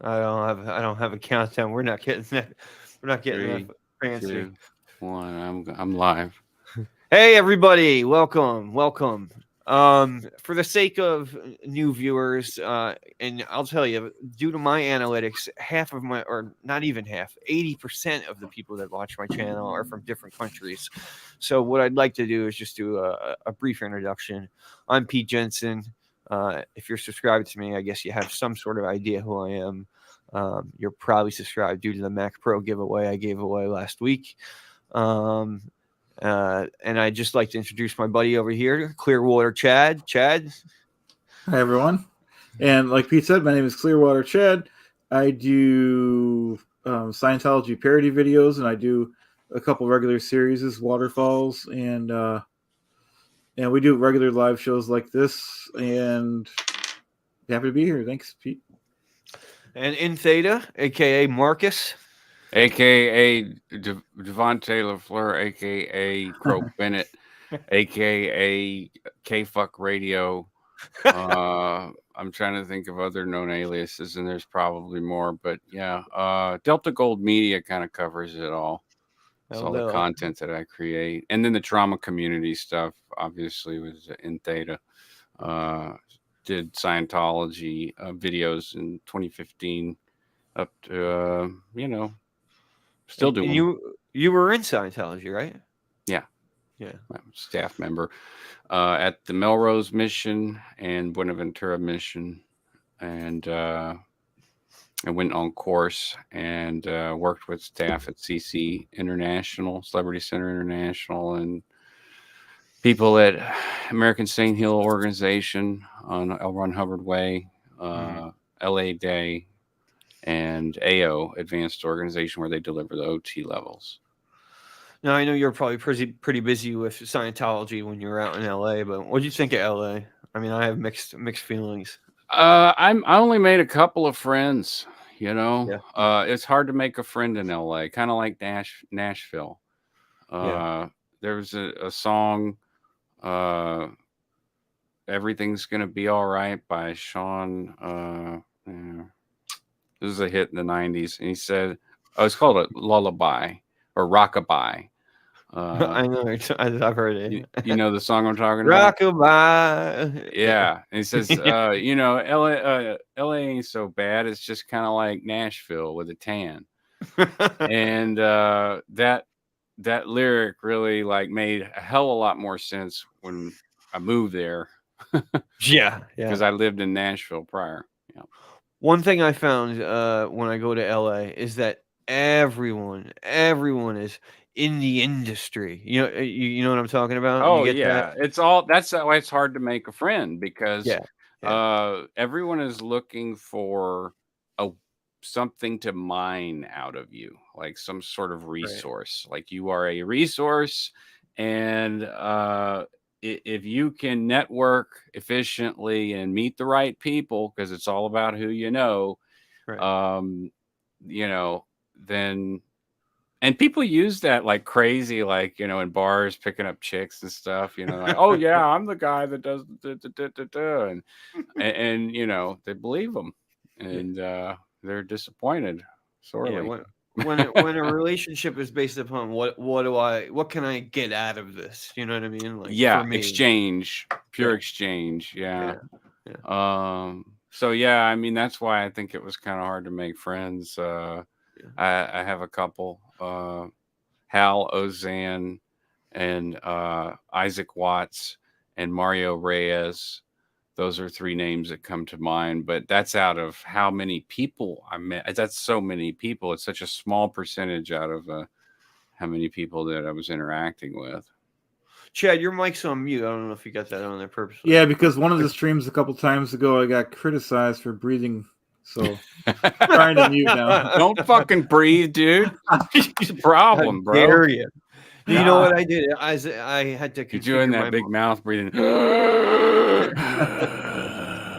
I don't have a countdown. We're not getting that. We're not getting that Three, fancy. 2, 1. I'm live. Hey everybody, welcome. For the sake of new viewers, and I'll tell you, due to my analytics, half of my, or not even half, 80% of the people that watch my channel are from different countries. So what I'd like to do is just do a brief introduction. I'm Pete Jensen. If you're subscribed to me, I guess you have some sort of idea who I am. You're probably subscribed due to the Mac Pro giveaway I gave away last week. And I'd just like to introduce my buddy over here, Clearwater Chad. Chad. Hi, everyone. And like Pete said, my name is Clearwater Chad. I do Scientology parody videos, and I do a couple regular series, Waterfalls, and we do regular live shows like this. And happy to be here. Thanks, Pete. And In-Theta, a.k.a. Marcus. AKA Devontae LaFleur, AKA Croak Bennett, AKA K-Fuck Radio. I'm trying to think of other known aliases, and there's probably more, but yeah. Delta Gold Media kind of covers it all. It's all the content that I create. And then the trauma community stuff, obviously, was In-Theta. Did Scientology videos in 2015 up to, still doing. You were in Scientology, right? Yeah. Yeah. Staff member at the Melrose Mission and Buenaventura Mission. And I went on course and worked with staff at CC International, Celebrity Center International, and people at American Saint Hill Organization on L. Ron Hubbard Way, LA Day, and AO, Advanced Organization, where they deliver the OT levels. Now, I know you're probably pretty busy with Scientology when you're out in LA, but what do you think of LA? I mean, I have mixed feelings. I only made a couple of friends, Yeah. It's hard to make a friend in LA, kind of like Nashville. There was a song, Everything's Gonna Be All Right by Sean. This was a hit in the 90s. And he said, it's called a lullaby or rockabye. I know. I've heard it. You know the song I'm talking about? Rockabye. Yeah. And he says, LA ain't so bad. It's just kind of like Nashville with a tan. And that lyric really made a hell of a lot more sense when I moved there. Yeah. Because I lived in Nashville prior. Yeah. One thing I found when I go to LA is that everyone is in the industry. You know what I'm talking about? Oh, you get yeah. that? That's why it's hard to make a friend, because Yeah. everyone is looking for something to mine out of you, like some sort of resource. Right. Like you are a resource, and if you can network efficiently and meet the right people, because it's all about who you know, right. Then, and people use that like crazy, in bars, picking up chicks and stuff, like, oh yeah, I'm the guy that does and they believe them, and they're disappointed sorely. Yeah, when a relationship is based upon what can I get out of this? You know what I mean? Like, for me, exchange, pure exchange. Yeah. So yeah, I mean, that's why I think it was kind of hard to make friends. I have a couple, Hal Ozan and Isaac Watts and Mario Reyes. Those are three names that come to mind, but that's out of how many people I met. That's so many people. It's such a small percentage out of how many people that I was interacting with. Chad, your mic's on mute. I don't know if you got that on there purposely. Yeah, because one of the streams a couple times ago, I got criticized for breathing. So trying to mute now. Don't fucking breathe, dude. It's a problem, bro. Dare you? You know what I did? I had to. You're doing that big mouth breathing.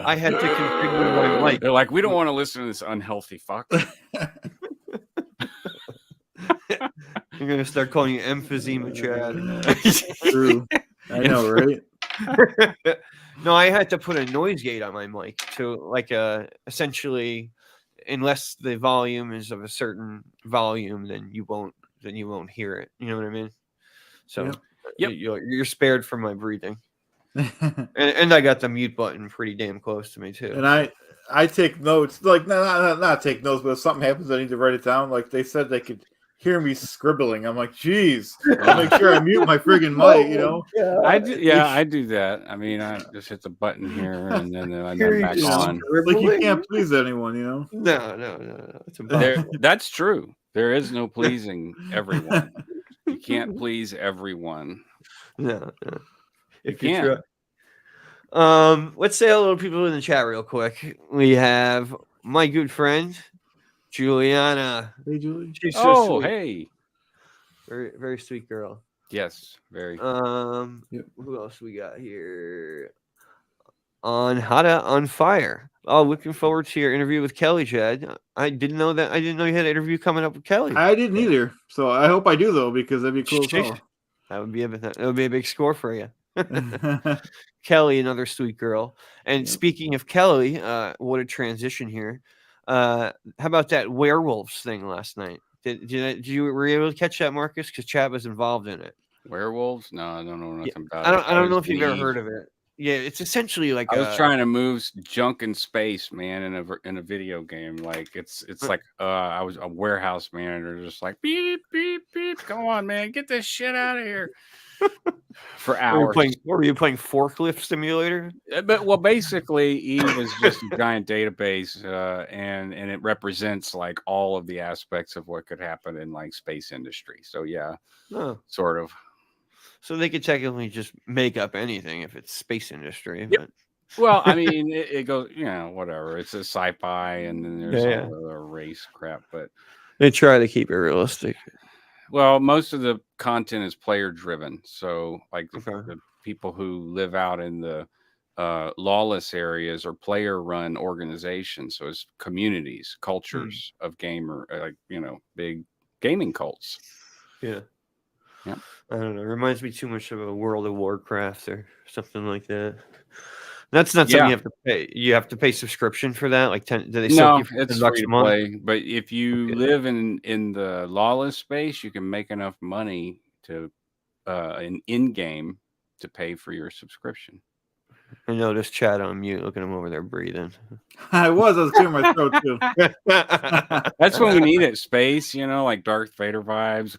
I had to configure my mic. They're like, we don't want to listen to this unhealthy fuck. I'm gonna start calling you emphysema, Chad. True. I know, right? No, I had to put a noise gate on my mic to essentially unless the volume is of a certain volume, then you won't hear it. You know what I mean? So Yep. you're spared from my breathing. And I got the mute button pretty damn close to me too. And I take notes, like not take notes, but if something happens, I need to write it down. Like they said, they could hear me scribbling. I'm like, geez, I'll make sure I mute my friggin' mic. You know, I do that. I mean, I just hit the button here and then I'm back on. Like you can't please anyone, you know. No. It's impossible. That's true. There is no pleasing everyone. You can't please everyone. No. If you can. Let's say hello to people in the chat real quick. We have my good friend Juliana. Hey, Julie. She's so sweet. Hey. Very, very sweet girl. Yes, very. Who else we got here? On on Fire. Oh, looking forward to your interview with Kelly, Chad. I didn't know you had an interview coming up with Kelly. I didn't either, so I hope I do though, because that'd be cool as hell. That would be a big score for you. Kelly, another sweet girl. And speaking of Kelly, what a transition here. How about that werewolves thing last night? Were you able to catch that, Marcus? Because Chad was involved in it. Werewolves? No, I don't know nothing about it. I don't know if you've ever heard of it. Yeah, it's essentially like I was trying to move junk in space, man, in a video game. Like it's like I was a warehouse manager, just like beep beep beep. Come on, man, get this shit out of here. For hours. Were you playing Forklift Simulator? But basically, Eve is just a giant database, and it represents like all of the aspects of what could happen in like space industry. So yeah, sort of. So they could technically just make up anything if it's space industry. Yep. But... Well, I mean, it goes, whatever. It's a sci-fi, and then there's all the race crap, but they try to keep it realistic. Well, most of the content is player driven. So like the people who live out in the lawless areas are player run organizations. So it's communities, cultures of gamer, big gaming cults. Yeah. Yeah. I don't know. It reminds me too much of a World of Warcraft or something like that. That's not something you have to pay. You have to pay subscription for that. Like do they sell you for it's $10 free to play. But if you live in the lawless space, you can make enough money to in game to pay for your subscription. I noticed Chad on mute, looking at him over there breathing. I was clearing my throat too. That's when we need it. Space, like Darth Vader vibes.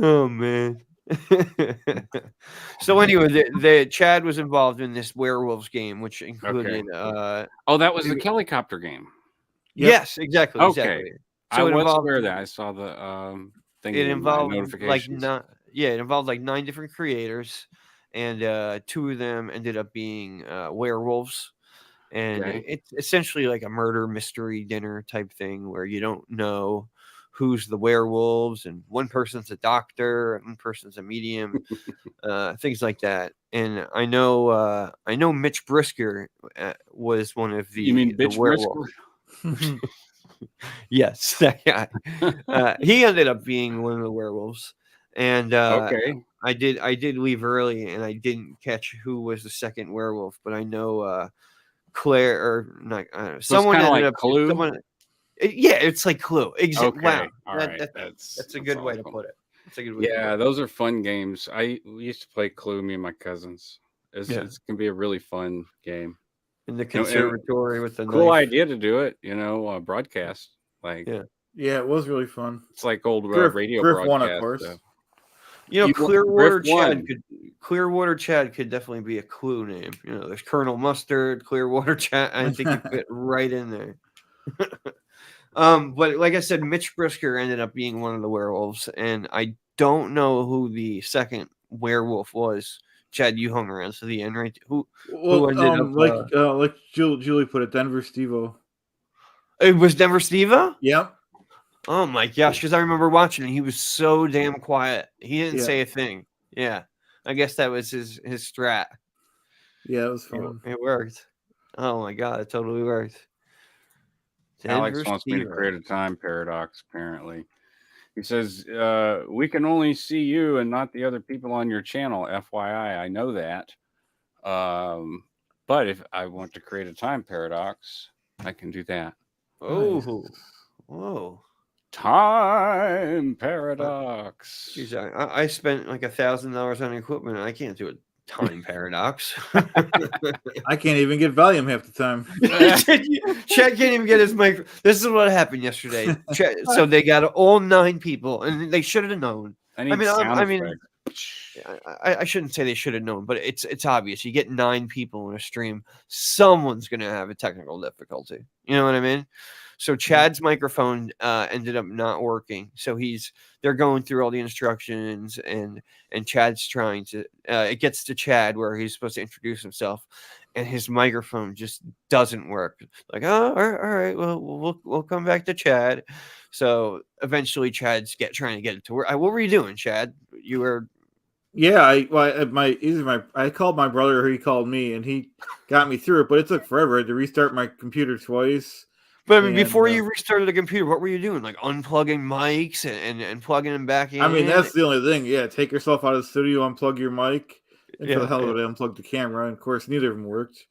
Oh man. So anyway, the Chad was involved in this werewolves game, which included that was the Helicopter game. Yep. Yes, exactly. Okay. Exactly. So I was aware of that. I saw the thing. It involved notifications. It involved like 9 different creators, and 2 of them ended up being werewolves. And it's essentially like a murder mystery dinner type thing where you don't know who's the werewolves, and one person's a doctor, and one person's a medium, things like that. And I know Mitch Brisker was one of the. You mean Bitch werewolves. Yes, that guy. He ended up being one of the werewolves, and I did leave early, and I didn't catch who was the second werewolf, but I know Claire or not. Someone ended up. Clue? It's like Clue. Exactly. Okay. Wow. That's a good way to put it. That's a good way. Yeah, those are fun games. We used to play Clue, me and my cousins. It can be a really fun game. In the conservatory with the cool knife. idea to do it. Broadcast yeah, it was really fun. It's like old radio broadcast. One, of course. Clearwater Chad could definitely be a Clue name. There's Colonel Mustard, Clearwater Chad. I think you fit right in there. But like I said, Mitch Brisker ended up being one of the werewolves, and I don't know who the second werewolf was. Chad, you hung around to the end, right? Who ended up like Julie put it, Denver Steve-O. It was Denver Steve-O? Yep. Oh my gosh, because I remember watching it. He was so damn quiet. He didn't say a thing. Yeah. I guess that was his strat. Yeah, it was fun. It worked. Oh my god, it totally worked. Alex wants me to create a time paradox, apparently. He says, we can only see you and not the other people on your channel, FYI. I know that. But if I want to create a time paradox, I can do that. Oh, whoa. Time paradox. Geez, I spent like $1,000 on equipment. And I can't do a time paradox. I can't even get volume half the time. Chad can't even get his mic. This is what happened yesterday. So they got all 9 people, and they should have known. I mean, I shouldn't say they should have known, but it's obvious. You get 9 people in a stream, someone's gonna have a technical difficulty. You know what I mean? So Chad's microphone ended up not working. So they're going through all the instructions, and Chad's trying to. It gets to Chad where he's supposed to introduce himself, and his microphone just doesn't work. Like, oh, all right, well, we'll come back to Chad. So eventually, Chad's trying to get it to work. What were you doing, Chad? You were. Yeah, I called my brother, or he called me, and he got me through it. But it took forever. I had to restart my computer twice. But I mean, before you restarted the computer, what were you doing? Like unplugging mics and plugging them back in? I mean, that's the only thing. Yeah, take yourself out of the studio, unplug your mic, and for the hell of it, unplug the camera. And of course, neither of them worked.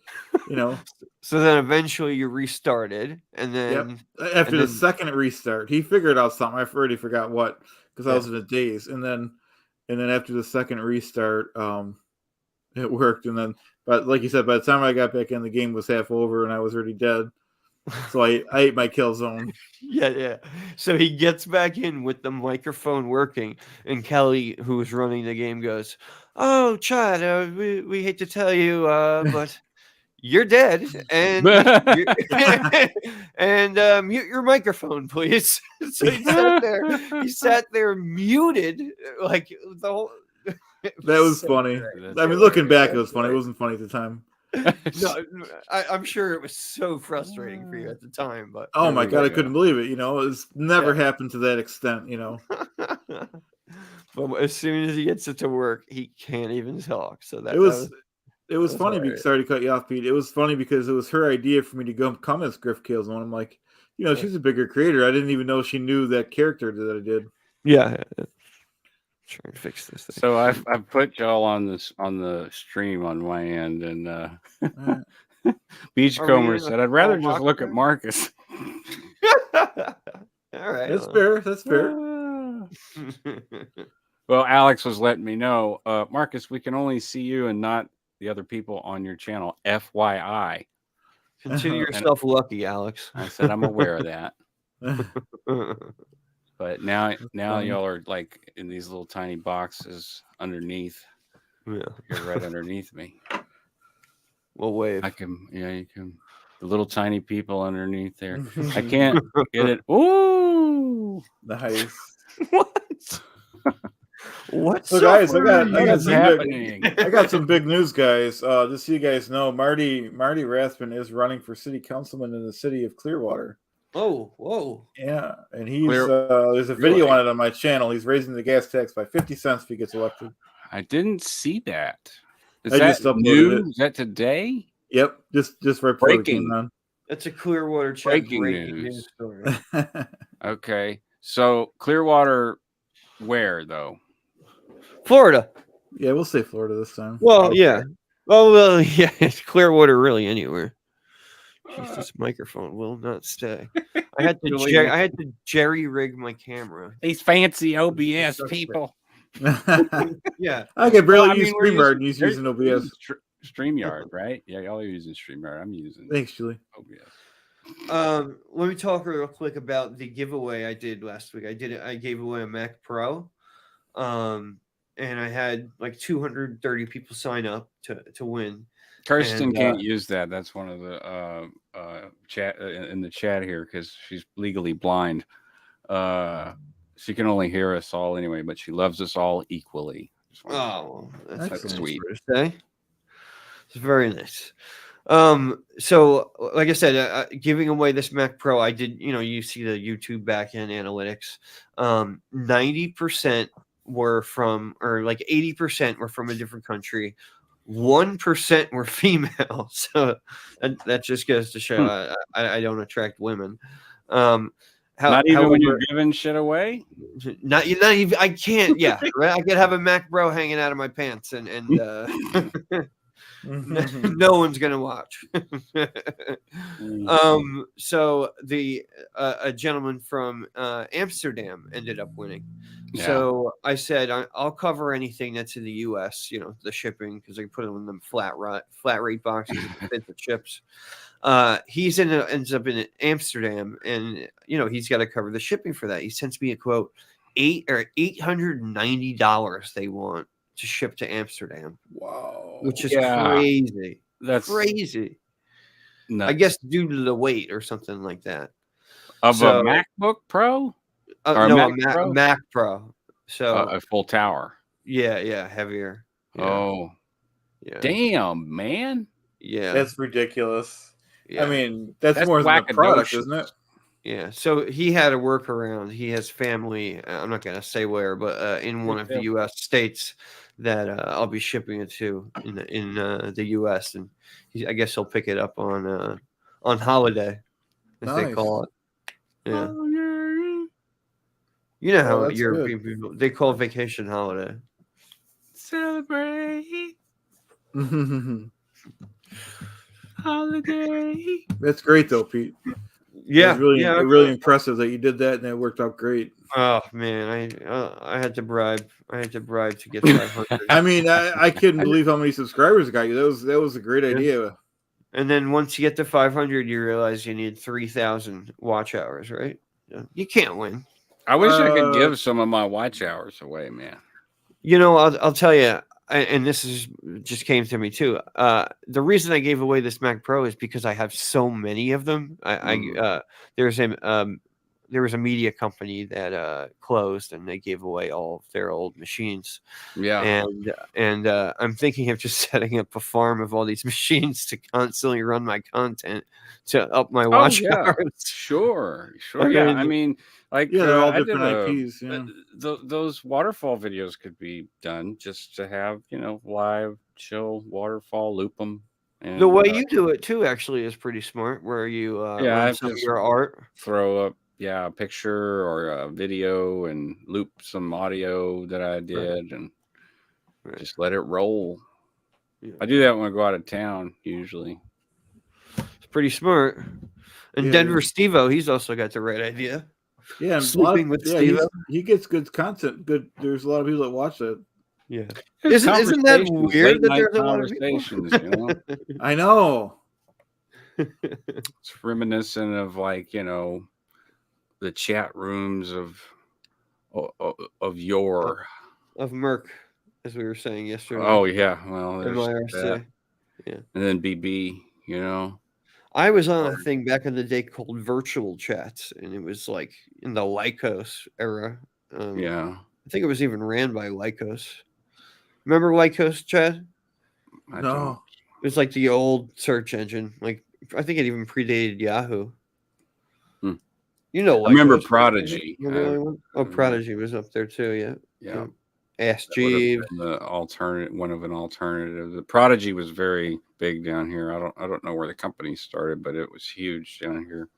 You know. So then eventually you restarted, and then after the second restart, he figured out something. I already forgot what, because I was in a daze. And then after the second restart, it worked. And then, but like you said, by the time I got back in, the game was half over, and I was already dead. So I ate my kill zone. Yeah. So he gets back in with the microphone working, and Kelly, who was running the game, goes, "Oh, Chad, we hate to tell you, but you're dead, and mute your microphone, please." So he sat there muted, like the whole. That was funny. I mean, looking back, it was funny. It wasn't funny at the time. No, I'm sure it was so frustrating for you at the time, but oh my god, I couldn't believe it. You know, it's never happened to that extent. You know, but as soon as he gets it to work, he can't even talk. So it was funny because sorry to cut you off, Pete. It was funny because it was her idea for me to come as Griff Killzone. I'm like, you know, she's a bigger creator. I didn't even know she knew that character that I did. Yeah. Trying to fix this thing. So I've put y'all on the stream on my end, and Beachcomber said, "I'd rather just look at Marcus." All right, that's fair. That's fair. Well, Alex was letting me know, Marcus, we can only see you and not the other people on your channel. FYI. Consider yourself lucky, Alex. I said I'm aware of that. But now y'all are like in these little tiny boxes underneath. Yeah, you're right underneath me. We'll wave. You can. The little tiny people underneath there. I can't get it. Ooh, nice. What? What's so guys? I got some big news, guys. Just so you guys know, Marty Rathman is running for city councilman in the city of Clearwater. Oh, whoa. Yeah, and he's there's a video on it on my channel. He's raising the gas tax by 50 cents if he gets elected. I didn't see that. Is I that new? Is that today? Yep, just right before it came on. That's a Clearwater breaking news story. Okay, so Clearwater, where though? Florida. Yeah, we'll say Florida this time. Well, yeah. Oh, well, yeah. It's Clearwater, really, anywhere. Jeez, this microphone will not stay. I had to jerry rig my camera. These fancy OBS people. Yeah, I can barely use StreamYard, and he's using OBS. StreamYard, right? Yeah, y'all are using StreamYard. I'm using. Thanks, Julie. OBS. Let me talk real quick about the giveaway I did last week. I gave away a Mac Pro, and I had like 230 people sign up to win. Kirsten can't use that. That's one of the chat in the chat here because she's legally blind. She can only hear us all anyway, but she loves us all equally. Oh, that's sweet. It's very nice. So like I said, giving away this Mac Pro, I did. You see the YouTube backend analytics. 90% were from, or like 80% were from a different country. 1% were female, so that just goes to show I don't attract women. Not even when you're giving shit away. Not even. I can't. Yeah, right. I could have a Mac Pro hanging out of my pants, and No one's gonna watch. So the a gentleman from Amsterdam ended up winning. Yeah. So I said I'll cover anything that's in the U.S. You know, the shipping, because they put them in them flat rate boxes that fit the chips. Ends up in Amsterdam, and you know he's got to cover the shipping for that. He sends me a quote: $890 they want to ship to Amsterdam, Wow. which is Yeah. crazy. That's Crazy. nuts. I guess due to the weight or something like that. Of So, a MacBook Pro or no, Mac a Pro? Mac Pro. So A full tower. yeah, heavier. Yeah, Oh, yeah, damn, man. yeah, That's ridiculous. yeah. I mean, that's That's more than the product, whackadocious. isn't it? Yeah, so he had a workaround. He has family. I'm not gonna say where, but in one of the U.S. states that I'll be shipping it to in the U.S. and I guess he'll pick it up on holiday, as they Nice. call it. Yeah, Oh, yeah. you know Oh, how that's European good. people they call vacation holiday. Celebrate holiday. That's great, though, Pete. Yeah, It's really, yeah. really impressive that you did that and it worked out great. Oh man, I had to bribe. I had to bribe to get 500. I mean, I couldn't believe how many subscribers it got you. That was a great Yeah. idea. And then once you get to 500, you realize you need 3,000 watch hours, right? You can't win. I wish I could give some of my watch hours away, man. You know, I'll tell you, and this is just came to me too. The reason I gave away this Mac Pro is because I have so many of them. There was a media company that closed, and they gave away all of their old machines. Yeah. And I'm thinking of just setting up a farm of all these machines to constantly run my content to up my watch hours. Sure. I Yeah. mean, I mean, like, Yeah, they're all I did different IPs. Yeah. those waterfall videos could be done just to have, live, chill, waterfall, loop them. And, the way you do it too actually is pretty smart, where you yeah, run I've some of just your art. throw up, a picture or a video and loop some audio that I did and just let it roll. Yeah. I do that when I go out of town usually. It's pretty smart. And Yeah, Denver Steve-O, he's also got the right idea. Yeah, and Sleeping with Steve-O. he gets good content. Good. There's a lot of people that watch that. Yeah. It's Isn't that conversations, weird late that night there's a lot of people? conversations, I know. It's reminiscent of, like, the chat rooms of yore. Of Merck, as we were saying yesterday. Oh yeah, well, there's MIRC. that. Yeah. And then BB, I was on a thing back in the day called Virtual Chats, and it was like in the Lycos era. Yeah. I think it was even ran by Lycos. Remember Lycos, Chad? I No. don't. It was like the old search engine. Like, I think it even predated Yahoo. You know, I remember Lycos, right? Prodigy. You're the only one? Oh, Prodigy was up there too. Yeah. Yeah. Ask That would have Jeeves. been the alternative. The Prodigy was very big down here. I don't know where the company started, but it was huge down here.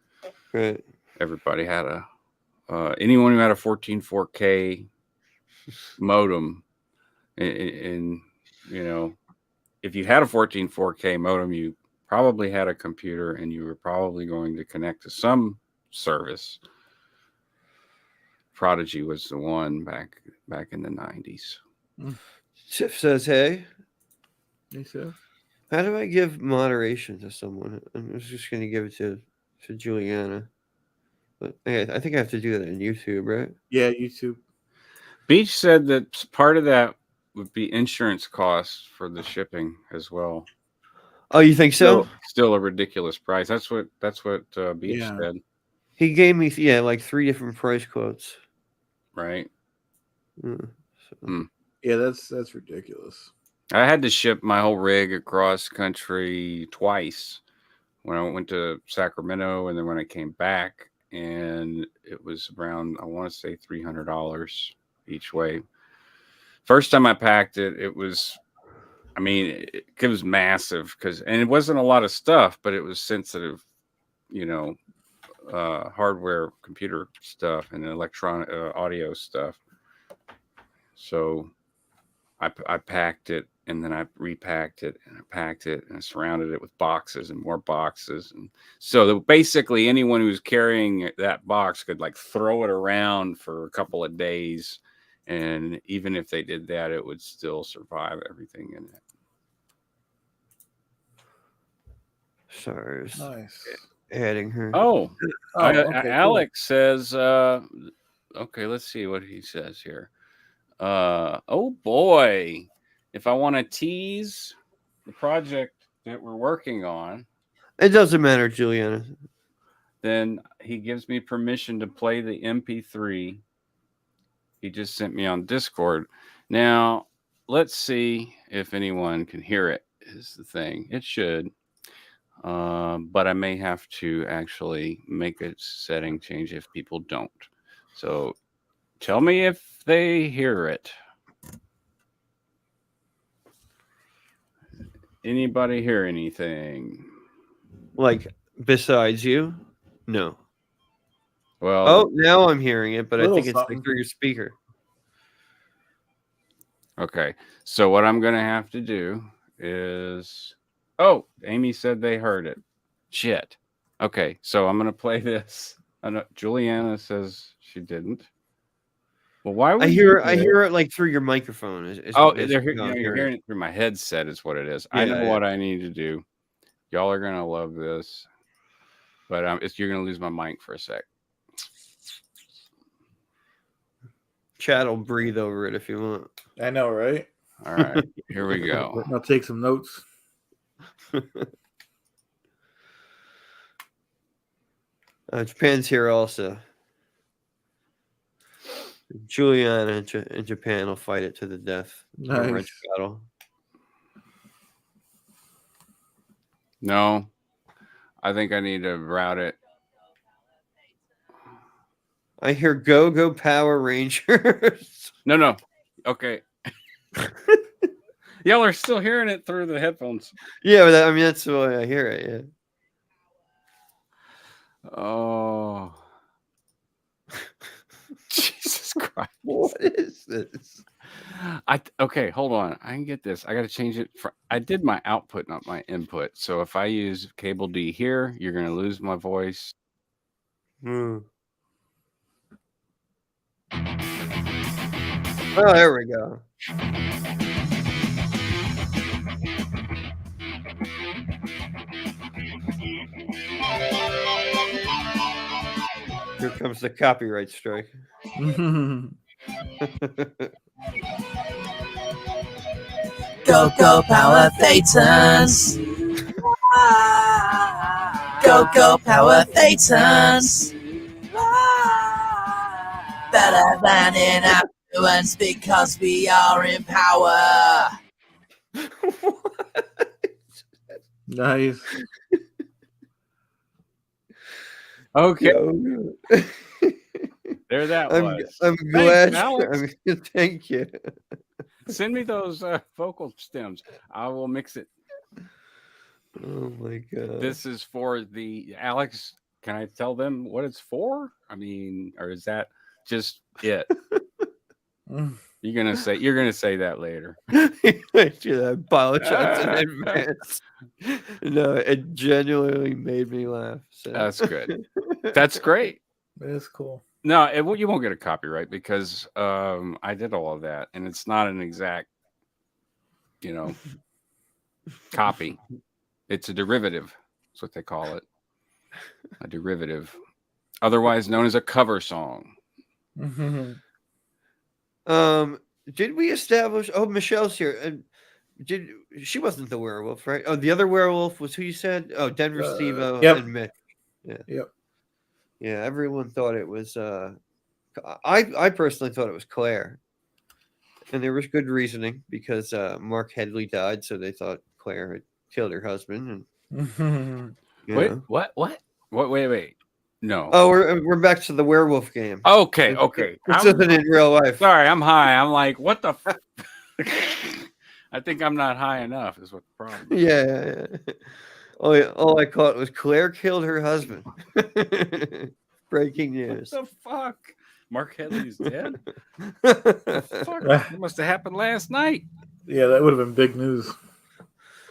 Right. Everybody had anyone who had a 14.4K modem, and if you had a 14.4K modem, you probably had a computer, and you were probably going to connect to some service. Prodigy was the one back in the 90s. Sif says, "Hey, He said. how do I give moderation to someone?" I'm just going to give it to Juliana. But I think I have to do that on YouTube, right? Yeah, YouTube. Beach said that part of that would be insurance costs for the shipping as well. Oh, you think so? Still a ridiculous price. That's what Beach said. He gave me like 3 different price quotes. Right. Yeah, that's ridiculous. I had to ship my whole rig across country twice. When I went to Sacramento, and then when I came back, and it was around, I want to say $300 each way. First time I packed it, it was massive and it wasn't a lot of stuff, but it was sensitive, hardware, computer stuff, and electronic audio stuff. So I packed it and then I repacked it and I packed it and I surrounded it with boxes and more boxes. And so basically anyone who's carrying that box could like throw it around for a couple of days. And even if they did that, it would still survive everything in it. Sorry, I was Nice. adding her. Oh, Okay, Alex says, okay, let's see what he says here. Oh boy, if I want to tease the project that we're working on, It doesn't matter, Juliana. then he gives me permission to play the MP3 he just sent me on Discord. Now, let's see if anyone can hear it, is the thing. It should. But I may have to actually make a setting change if people don't. So tell me if they hear it. Anybody hear anything? Like, besides you? No. Well, Oh, now I'm hearing it, but I Little think it's something. like through your speaker. okay. So what I'm going to have to do is... Oh, Amy said they heard it. Shit. Okay, so I'm going to play this. I know Juliana says she didn't. Well, why would I you hear it like through your microphone. Oh, is you're how I'm hearing it through my headset is what it is. I know Yeah, what I need to do. Y'all are going to love this. But you're going to lose my mic for a sec. Chad will breathe over it if you want. I know, right? All right, here we go. I'll take some notes. Japan's here also. Juliana in Japan will fight it to the death. Nice. A wrench battle. No, I think I need to route it. I hear Go Power Rangers. No. Okay. Y'all are still hearing it through the headphones. Yeah, but I mean that's the way I hear it. Yeah. Oh. Jesus Christ. What is this? Okay, hold on. I can get this. I got to change it. I did my output, not my input. So if I use cable D here, you're going to lose my voice. Oh, there we go. Here comes the copyright strike. Go Power Thetans. Go Power Thetans. Better than in affluence because we are in power. Nice. Okay. Go. There that I'm was. glad. Alex. Thank you. Send me those vocal stems. I will mix it. Oh my god. This is for the Alex. Can I tell them what it's for? I mean, or is that just it? You're gonna say that later. I apologize in advance. No, it genuinely made me laugh. So. That's good. That's great. That's cool. No, you won't get a copyright because I did all of that, and it's not an exact, copy. It's a derivative. That's what they call it. A derivative, otherwise known as a cover song. Did we establish? Oh, Michelle's here. She wasn't the werewolf, right? Oh, the other werewolf was who you said? Oh, Denver Steve-O yep. and Mitch. Yeah. Yep. Yeah, everyone thought it was. I personally thought it was Claire, and there was good reasoning because Mark Headley died, so they thought Claire had killed her husband. And Wait, what? Wait. No. Oh, we're back to the werewolf game. Okay. This isn't in real life. Sorry, I'm high. I'm like, what the? I think I'm not high enough. Is what the problem is. Yeah. All I caught was Claire killed her husband. Breaking news. What the fuck? Mark Headley's dead? What the fuck? It must have happened last night. Yeah, that would have been big news.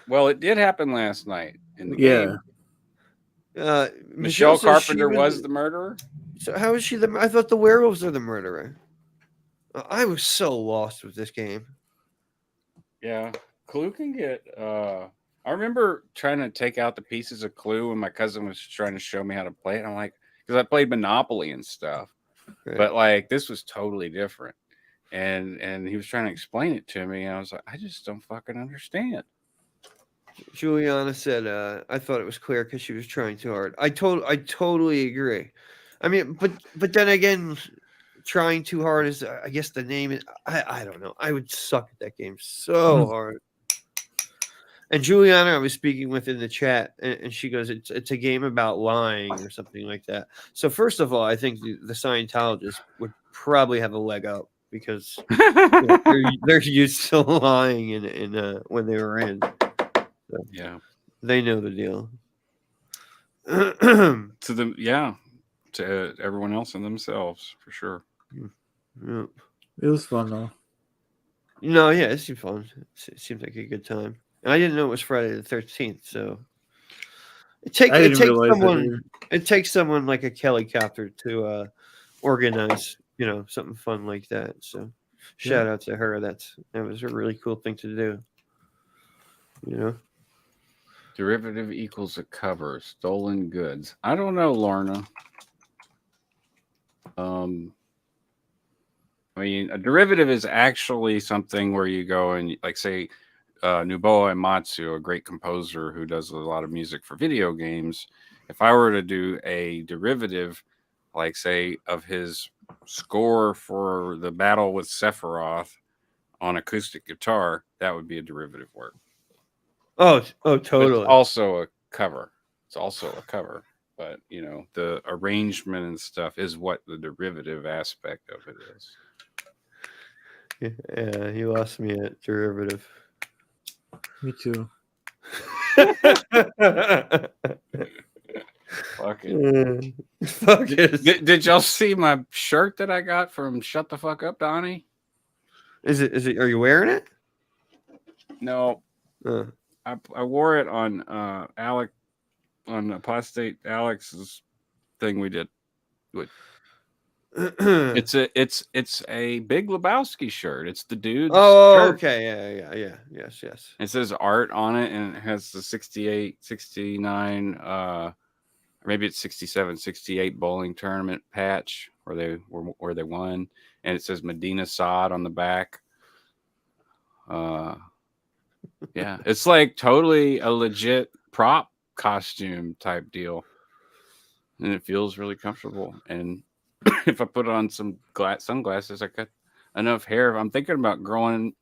Well, it did happen last night in the Yeah. game. Michelle Michelle says she Carpenter was the murderer. So how is she the? I thought the werewolves are the murderer. I was so lost with this game. Yeah, Clue can get. I remember trying to take out the pieces of Clue when my cousin was trying to show me how to play it. I'm like, because I played Monopoly and stuff, Right. but like this was totally different. And he was trying to explain it to me, and I was like, I just don't fucking understand. Juliana said, "I thought it was clear because she was trying too hard." I totally agree. I mean, but then again, trying too hard is, I guess, the name. I don't know. I would suck at that game so hard. And Juliana, I was speaking with in the chat, and she goes, "It's a game about lying or something like that." So first of all, I think the Scientologists would probably have a leg up because they're used to lying in when they were in. So Yeah, they know the deal. to them, yeah, to everyone else and themselves for sure. Yeah. It was fun though. No, yeah, it seemed fun. It seemed like a good time. And I didn't know it was Friday the 13th, so I didn't realize that either. it takes someone like a Kelly Copter to organize, something fun like that. So shout out to her. That was a really cool thing to do. Derivative equals a cover. Stolen goods. I don't know, Lorna. I mean, a derivative is actually something where you go and, like, say, Nobuo Ematsu, a great composer who does a lot of music for video games. If I were to do a derivative, like, say, of his score for the battle with Sephiroth on acoustic guitar, that would be a derivative work. Oh, But totally. it's also a cover. It's also a cover. But, the arrangement and stuff is what the derivative aspect of it is. Yeah, you lost me at derivative. Me too. Fuck it. Fuck it. Did y'all see my shirt that I got from Shut the Fuck Up, Donnie? Is it? Are you wearing it? No. I wore it on Alec, on Apostate Alex's thing we did. It's a Big Lebowski shirt. It's the dude's shirt. Okay, yeah, yes. It says art on it, and it has the 68, 69, maybe it's 67, 68 bowling tournament patch where they won, and it says Medina Sod on the back. Yeah, it's like totally a legit prop costume type deal, and it feels really comfortable. And if I put on some sunglasses, I got enough hair. I'm thinking about growing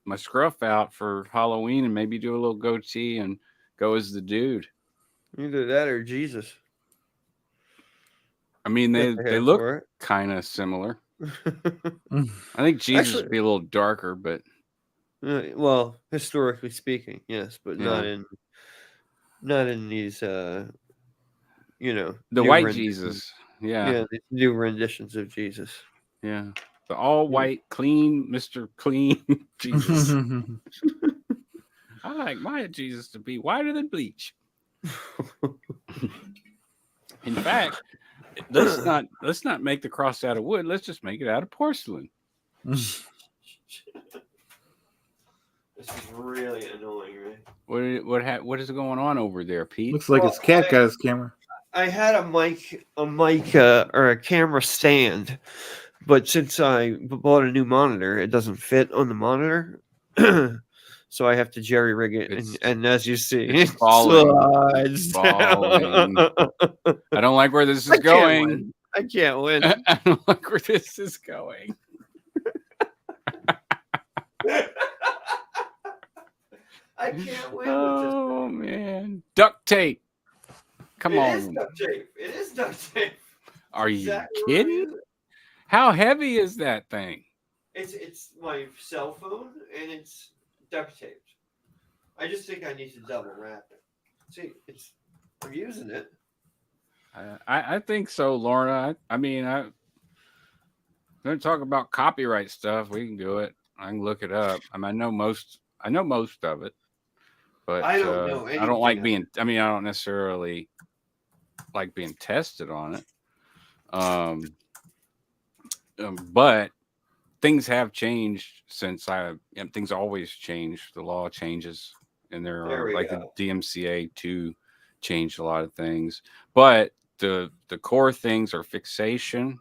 my scruff out for Halloween and maybe do a little goatee and go as the dude. Either that or Jesus. I mean, they look kind of similar. I think Jesus would be a little darker, but well, historically speaking, yes, but not in these the white Jesus. Yeah, the new renditions of Jesus. Yeah, the all white, clean Mr. Clean Jesus. I like my Jesus to be whiter than bleach. In fact, let's not make the cross out of wood. Let's just make it out of porcelain. This is really annoying, right? What is going on over there, Pete? Looks like his cat got his camera. I had a mic or a camera stand, but since I bought a new monitor, it doesn't fit on the monitor. So I have to jerry rig it, and as you see, it slides falling. I don't like where this is going. I can't win. I don't like where this is going. I can't win. Oh man, duct tape. Come on. It is duct tape. It is duct tape. Are you kidding? How heavy is that thing? It's my cell phone and it's duct taped. I just think I need to double wrap it. See, I'm using it. I think so, Lorna. I mean, I'm going to talk about copyright stuff. We can do it. I can look it up. I mean, I know most I know most of it, but I don't know I don't like anything. being. I mean, I don't necessarily like being tested on it. But things have changed since things always change. The law changes, and there There are we like go. the DMCA too changed a lot of things. But the core things are fixation,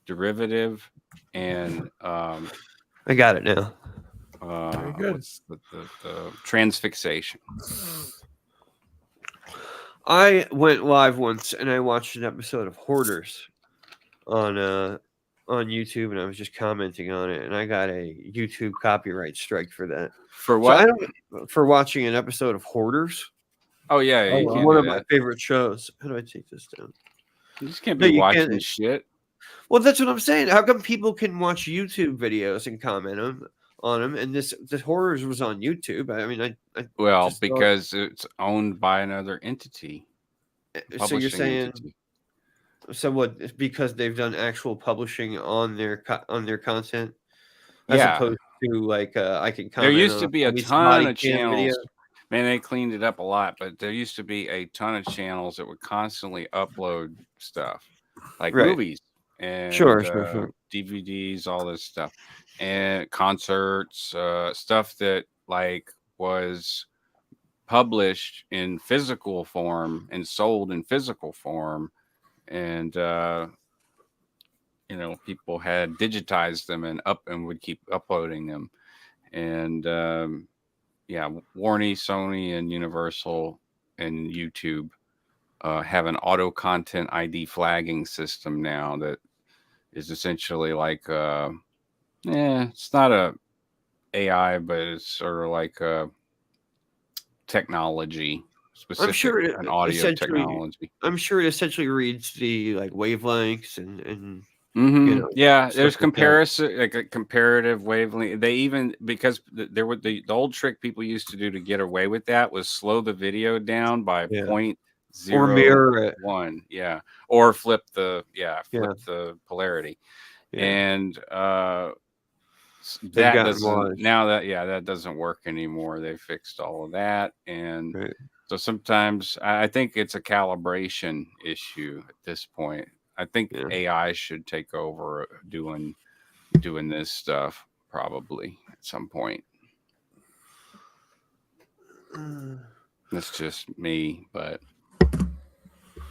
derivative, and I got it now. Very good. what's the transfixation. I went live once and I watched an episode of Hoarders on YouTube, and I was just commenting on it, and I got a YouTube copyright strike for that. For So what? I don't for watching an episode of Hoarders. Oh yeah, Oh, you wow. can't One do of my that. favorite shows. How do I take this down? You just can't No, be you watching can't. shit. Well, that's what I'm saying. How come people can watch YouTube videos and comment on them? And this Hoarders was on YouTube. I mean, I Well, just thought. because it's owned by another entity, So you're publishing saying entity. so what? It's because they've done actual publishing on their content, as Yeah, opposed to like I can there comment used on to a be a police ton body of cam video. channels. Man, they cleaned it up a lot, but there used to be a ton of channels that would constantly upload stuff, like Right. movies and Sure. DVDs, all this stuff, and concerts, stuff that like was published in physical form and sold in physical form, and people had digitized them and would keep uploading them, and Warner, Sony, and Universal and YouTube have an auto content ID flagging system now that is essentially like it's not a AI, but it's sort of like a technology I'm specific, sure it an audio essentially. technology. I'm sure it essentially reads the like wavelengths and Yeah, stuff there's like that. comparison, like a comparative wavelength. They even because there were the old trick people used to do to get away with that was slow the video down by Yeah. Or mirror it. 0.01, or flip the polarity, Yeah. and They've that gotten doesn't wise. now that doesn't work anymore. They fixed all of that, and Right. so sometimes I think it's a calibration issue at this point. I think Yeah. AI should take over doing this stuff probably at some point. That's just me, but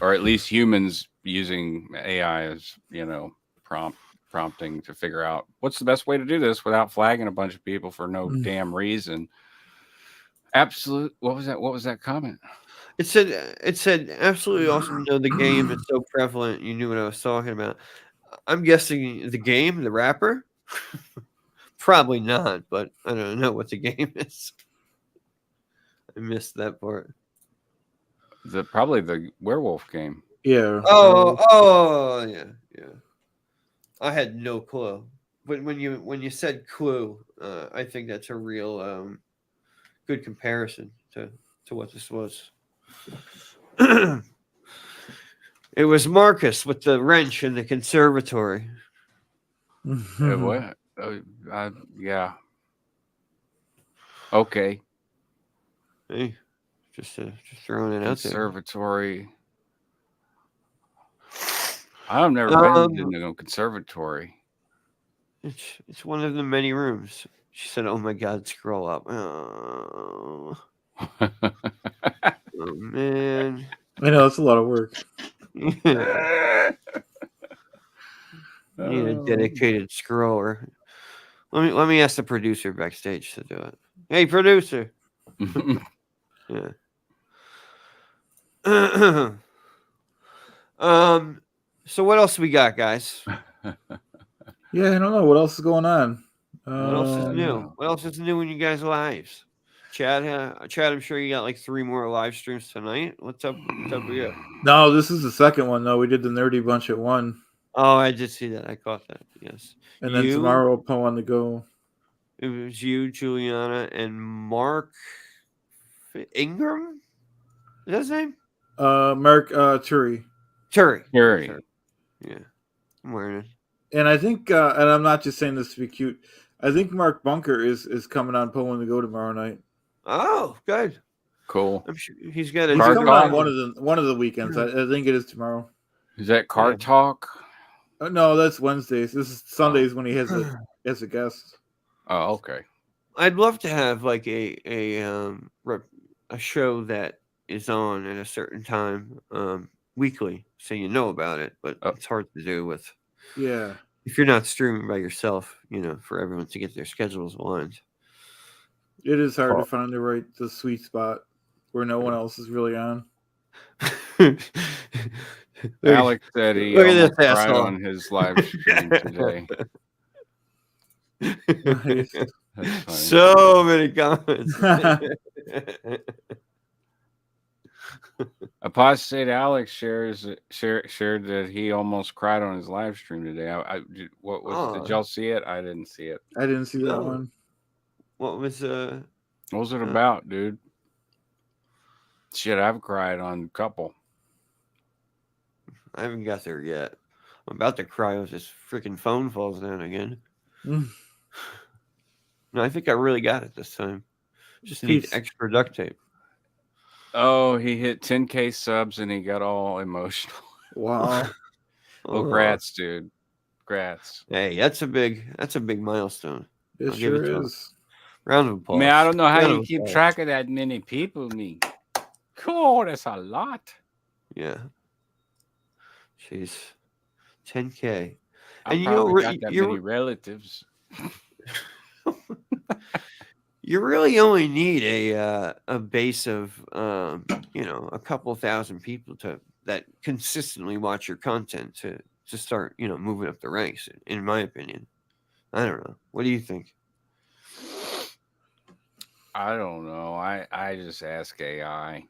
or at least humans using AI as prompting to figure out what's the best way to do this without flagging a bunch of people for no damn reason. Absolute. What was that comment? It said absolutely awesome to know the game is so prevalent. You knew what I was talking about. I'm guessing the game, the rapper. Probably not, but I don't know what the game is. I missed that part. Probably the werewolf game. Yeah. Oh, yeah. I had no clue, but when you said clue, I think that's a real good comparison to what this was. It was Marcus with the wrench in the conservatory. What? Yeah. Okay. Hey, just throwing it out there. Conservatory. I've never been to no conservatory. It's one of the many rooms. She said, "Oh my God, scroll up." Oh, oh man. I know it's a lot of work. Yeah. Need a dedicated scroller. Let me ask the producer backstage to do it. Hey, producer. Yeah. So what else we got, guys? Yeah, I don't know what else is going on. What else is new? What else is new in you guys' lives? Chad, I'm sure you got like 3 more live streams tonight. What's up? What's up with you? No, this is the second one though. We did the Nerdy Bunch at 1. Oh, I did see that. I caught that. Yes. And then tomorrow I'll put one to go. It was you, Juliana, and Mark Ingram. Is that his name? Mark Turi. Turi. Turi. Yeah. I'm wearing it. And I think, and I'm not just saying this to be cute, I think Mark Bunker is coming on Poland to go tomorrow night. Oh, good. Cool. I'm sure he's got a He's Car coming Talk? on one of the weekends. I think it is tomorrow. Is that Car Yeah. Talk? No, that's Wednesdays. This is Sundays when he has a guest. Oh, okay. I'd love to have like a show that is on at a certain time weekly, so you know about it. But it's hard to do with if you're not streaming by yourself. For everyone to get their schedules aligned. It is hard to find the sweet spot where no one else is really on. Alex said he Look at this almost cried asshole. on his live stream today. Nice. That's funny. So many comments. Apostate Alex shared that he almost cried on his live stream today. Did y'all see it? I didn't see it. I didn't see that one. What was What was it about, dude? Shit, I've cried on a couple. I haven't got there yet. I'm about to cry if this freaking phone falls down again. No, I think I really got it this time. Just need extra duct tape. Oh, he hit 10K subs and he got all emotional. Wow. Well, grats, dude. Grats. Hey, that's a big milestone. It sure is. Round of applause. Man, I don't know how you keep track of that many people, me. Cool, that's a lot. Yeah. Jeez. 10K. And you know, got that many relatives. You really only need a base of a couple thousand people that consistently watch your content to start moving up the ranks. In my opinion, I don't know. What do you think? I don't know. I just ask AI.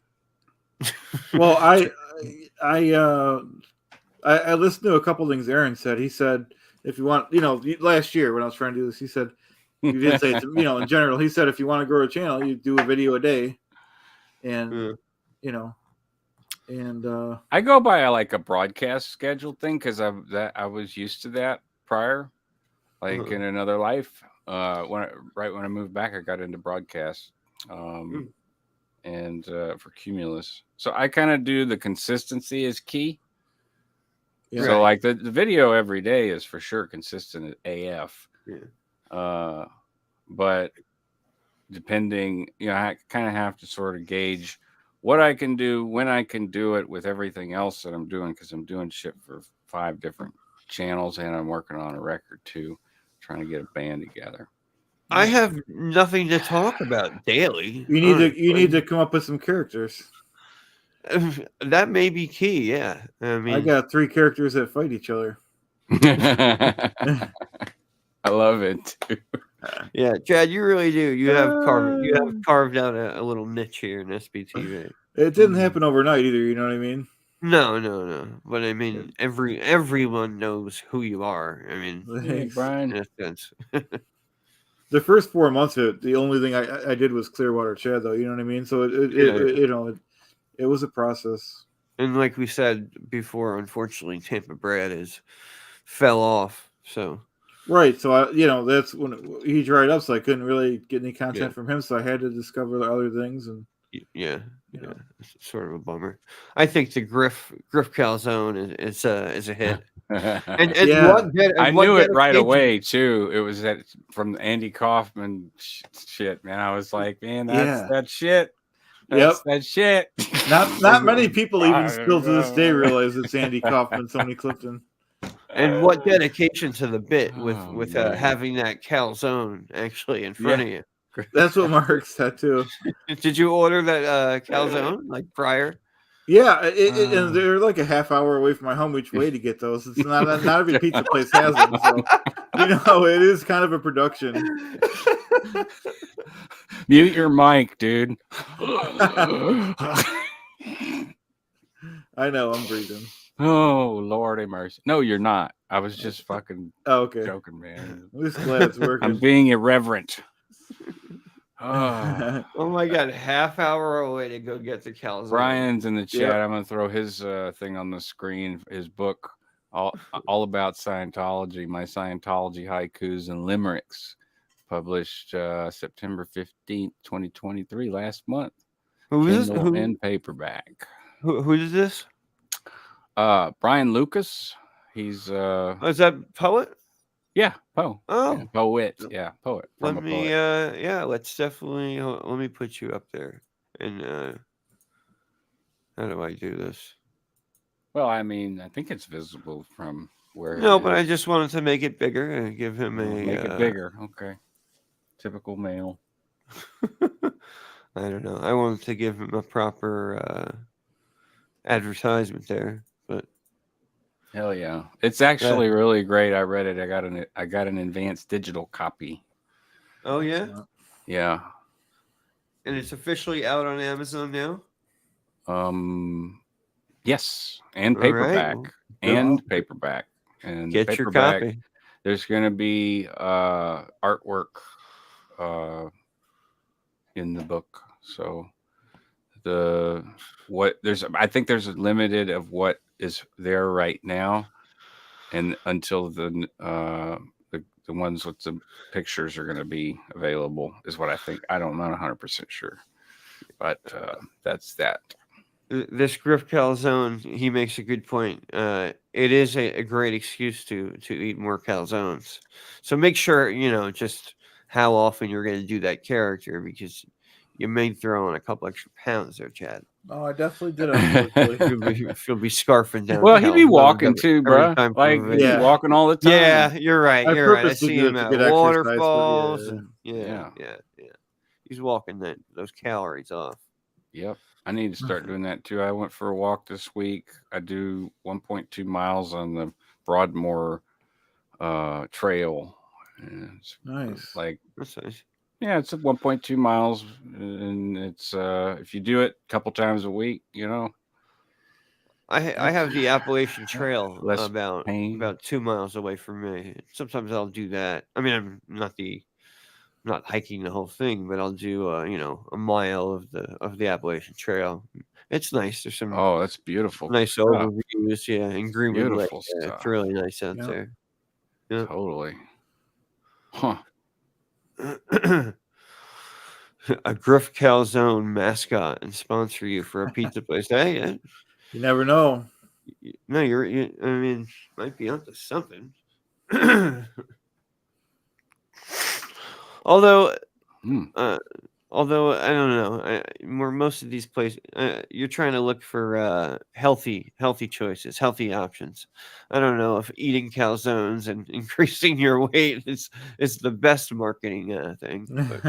Well, I listened to a couple things Aaron said. He said, if you want, last year when I was trying to do this, he said, you did say, in general, he said, if you want to grow a channel, you do a video a day. And, I go by a broadcast schedule thing because I was used to that prior, in another life. When I moved back, I got into broadcast, and for Cumulus. So I kind of do the consistency is key. Yeah. So the video every day is for sure consistent at AF. Yeah. But depending, I kind of have to sort of gauge what I can do, when I can do it with everything else that I'm doing, because I'm doing shit for 5 different channels and I'm working on a record too, trying to get a band together. I have nothing to talk about daily. You need to come up with some characters. That may be key, yeah. I got 3 characters that fight each other. I love it too. Yeah, Chad, you really do. You have carved out a little niche here in SBTV. It didn't happen overnight either. You know what I mean? No. But I mean, everyone knows who you are. I mean, hey, Brian. In a sense. The first 4 months of it, the only thing I did was Clearwater Chad, though. You know what I mean? So it was a process. And like we said before, unfortunately, Tampa Brad fell off. So. Right, so that's when he dried up, so I couldn't really get any content from him, so I had to discover other things, and it's sort of a bummer. I think the Griff Calzone is a hit, and I knew it right away too. It was from the Andy Kaufman shit, man. I was like, man, that's that shit. That's that shit. Not many people even still to this day realize it's Andy Kaufman, Tony Clifton. And what dedication to the bit with having that calzone actually in front of you. That's what Mark said too. Did you order that calzone prior? Yeah, and they're like a half hour away from my home each way to get those. It's not every pizza place has them, so it is kind of a production. Mute your mic, dude. I know, I'm breathing. Oh, Lord have mercy. No, you're not. I was just fucking joking, man. I'm just glad it's working. I'm being irreverent. Oh my God, half hour away to go get the calzone. Brian's in the chat. I'm going to throw his thing on the screen, his book, all about Scientology, my Scientology haikus and limericks. published September 15th, 2023, last month. Who is this? Kindle and paperback. Who is this? Brian Lucas. He's Oh, is that poet? Poe. Oh, Yeah, poet. Yeah, poet. From let a me. poet. Let's definitely. Let me put you up there. And how do I do this? Well, I mean, I think it's visible from where. No, it but I is. just wanted to make it bigger and give him a. Make it bigger. Okay. Typical male. I don't know. I wanted to give him a proper advertisement there, but Hell yeah! It's actually really great. I read it. I got an advanced digital copy. oh yeah, Yeah. and it's officially out on Amazon now. Yes, and All right, paperback, well, and paperback, and the get your paperback. copy. There's going to be artwork in the book. So I think there's a limited of what is there right now, and until the ones with the pictures are going to be available is what I think. I'm not 100% sure, but that's that. This Griff calzone, he makes a good point. It is a great excuse to eat more calzones. So make sure just how often you're going to do that character, because you may throw on a couple extra pounds there, Chad. Oh, I definitely did. Unfortunately. You'll be scarfing down. Well, he'd be calzones walking too, every bro. time for Like a he'd be video. walking all the time. Yeah, you're right. I You're right. I purposely see do it him to at get exercise, but waterfalls. yeah. And he's walking those calories off. Yep. I need to start doing that too. I went for a walk this week. I do 1.2 miles on the Broadmoor trail. And it's Nice. like, That's nice. yeah, it's 1.2 miles, and it's if you do it a couple times a week, I have the Appalachian Trail less about pain. 2 miles away from me. Sometimes I'll do that. I mean, I'm not hiking the whole thing, but I'll do a mile of the Appalachian Trail. It's nice. There's some Oh, that's beautiful. nice stuff. overviews, in Greenwood Lake. Beautiful It's stuff. really nice out Yeah. there. Yeah. Totally. Huh. A Griff Calzone mascot and sponsor you for a pizza place. Hey, You never know. no, I mean, might be onto something. Although I don't know, most of these places, you're trying to look for healthy choices, healthy options. I don't know if eating calzones and increasing your weight is the best marketing thing. But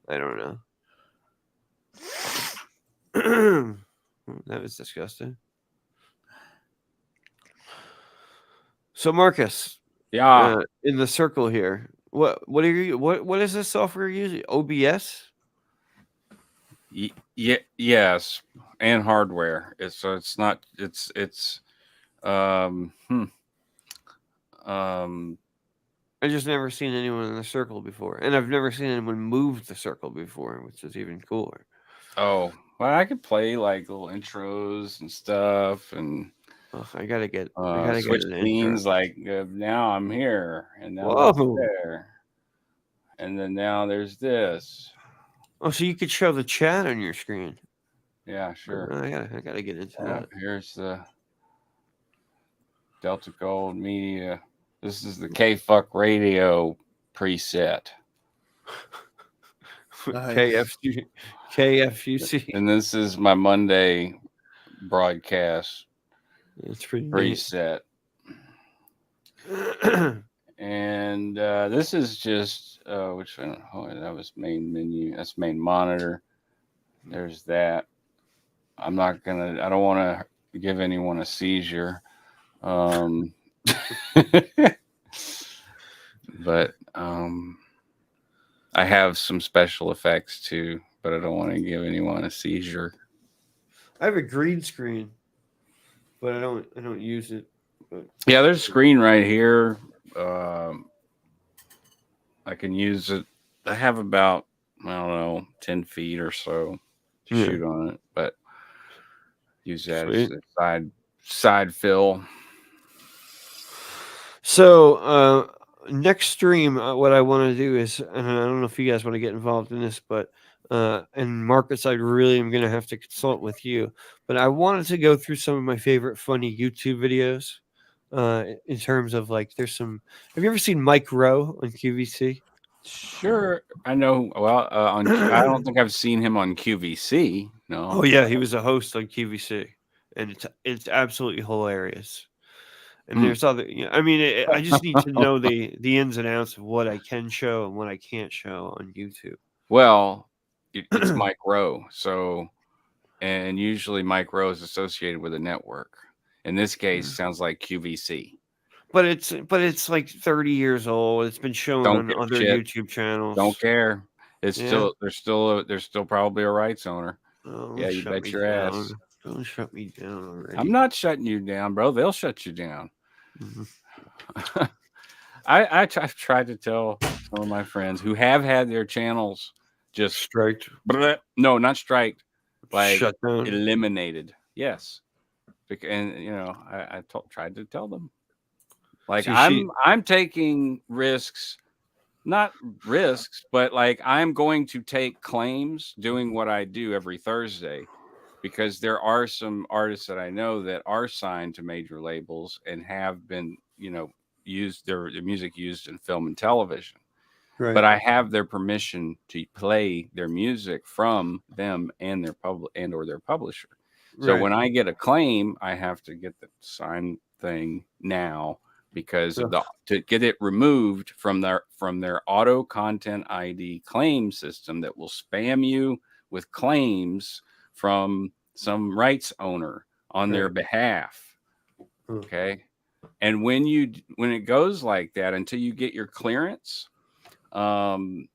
I don't know. That was disgusting. So Marcus, Yeah. in the circle here, what are you? What is this software using? OBS? Yes, and hardware. It's not. It's um. I just never seen anyone in the circle before, and I've never seen anyone move the circle before, which is even cooler. Oh, well, I could play like little intros and stuff, and I gotta get switch an scenes. intro. Like now I'm here, and now Whoa. that's there, and then now there's this. Oh, so you could show the chat on your screen. Yeah, sure. I gotta get into that. Here's the Delta Gold Media. This is the K-Fuck Radio preset. Nice. KFUC. And this is my Monday broadcast It's pretty preset. And this is just which one? Oh, that was main menu. That's main monitor. There's that. I don't want to give anyone a seizure. But I have some special effects too, but I don't want to give anyone a seizure. I have a green screen, but I don't use it. But yeah, there's a screen right here. I can use it. I have about 10 feet or so to shoot on it, but use that as a side fill. So next stream, what I want to do is, and I don't know if you guys want to get involved in this, but and Marcus, I really am going to have to consult with you. But I wanted to go through some of my favorite funny YouTube videos. In terms of like, there's some. Have you ever seen Mike Rowe on QVC? Sure, I know. Well, I don't think I've seen him on QVC. No. Oh yeah, he was a host on QVC, and it's absolutely hilarious. And there's other, I mean, I just need to know the ins and outs of what I can show and what I can't show on YouTube. Well, it's Mike Rowe. So, and usually Mike Rowe is associated with a network. In this case, sounds like QVC. But it's like 30 years old. It's been shown Don't on give a other shit. YouTube channels. Don't care. It's Yeah. there's still probably a rights owner. Oh, Yeah, you bet your ass. Don't shut me down already. I'm not shutting you down, bro. They'll shut you down. Mhm. I've tried to tell some of my friends who have had their channels just Striked. no, not striked, like Shut down. eliminated. Yes, and you know, I tried to tell them, like, See, I'm taking risks, not risks, but like I'm going to take claims doing what I do every Thursday, because there are some artists that I know that are signed to major labels and have been, you know, used their music used in film and television. Right. But I have their permission to play their music from them and their or their publisher. So Right. when I get a claim, I have to get the signed thing now, because of to get it removed from their auto content ID claim system that will spam you with claims from some rights owner on their behalf. Okay. And when it goes like that, until you get your clearance, any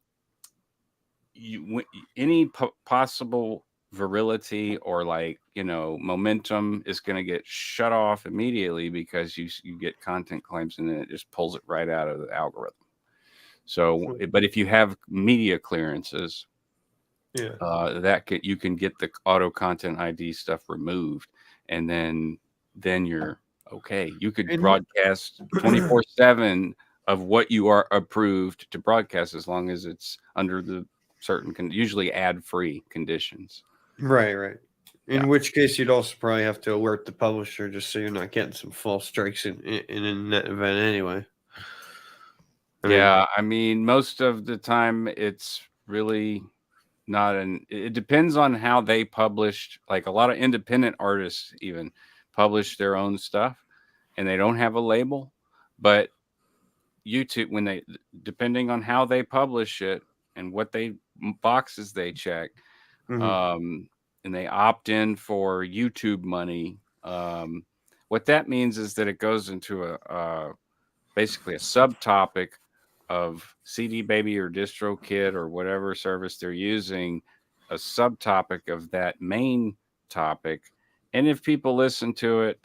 possible virility or, like, you know, momentum is going to get shut off immediately, because you get content claims and then it just pulls it right out of the algorithm. So, but if you have media clearances, you can get the auto content ID stuff removed, and then you're okay. You could broadcast 24/7 of what you are approved to broadcast, as long as it's under the certain usually ad-free conditions. Right. In which case, you'd also probably have to alert the publisher, just so you're not getting some false strikes in that event anyway. I mean, most of the time it's really not it depends on how they published. Like, a lot of independent artists even publish their own stuff and they don't have a label, but YouTube, depending on how they publish it and what boxes they check, and they opt in for YouTube money, what that means is that it goes into basically a subtopic of CD Baby or DistroKid or whatever service they're using, a subtopic of that main topic. And if people listen to it,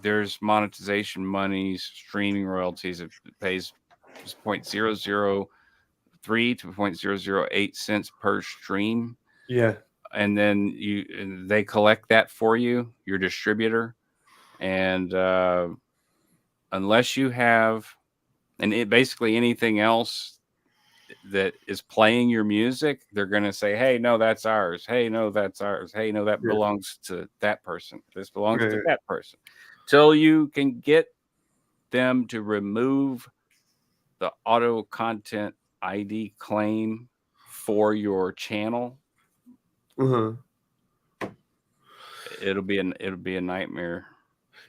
there's monetization monies, streaming royalties. It pays 0.003 to 0.008 cents per stream. Yeah. And then they collect that for you, your distributor. And unless you have, and basically anything else that is playing your music, they're going to say, hey, no, that's ours. Hey, no, that's ours. Hey, no, that belongs to that person. This belongs to that person. Till you can get them to remove the auto content ID claim for your channel, it'll be a nightmare.